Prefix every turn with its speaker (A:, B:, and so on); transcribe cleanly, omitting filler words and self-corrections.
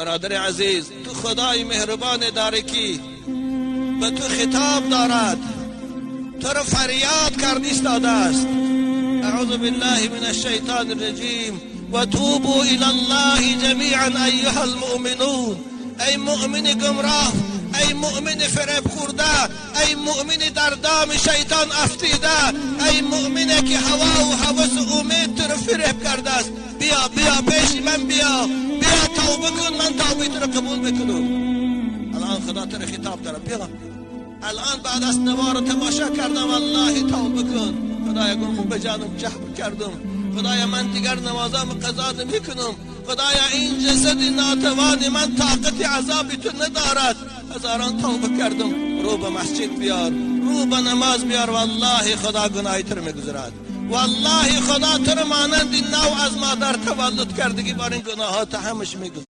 A: برادر عزیز، تو خدای مهربان داره که به تو خطاب دارد، تو رو فریاد کرد ایستاده است. اعوذ بالله من الشیطان الرجیم و توبوا الی الله جمیعا ایها المؤمنون. ای مؤمن گمراه، ای مؤمن فریب خورده، ای مؤمن در دام شیطان افتیده، ای مؤمنی که هوا و هوس و امید تو رو فریب کرده است، بیا پیش من، بیا توبه کن، من توبه تو رو قبول میکنم. الان خدا تو رو خطاب داره، بیا الان بعد از نوار تماشا کردم، والله توبه کن. خدایا گناهم به جانم جبر کردم، خدایا من دیگر نمازم قضا نمیکنم، خدایا این جسد ناتوان من طاقت عذاب تو ندارد. هزاران توبه کردم. رو به مسجد بیار، رو به نماز بیار، والله خدا گناهی تو رو میگذرد. والله خدا تو رو مانند نو از مادر تولد کردگی بار این گناهات همش میگذرد.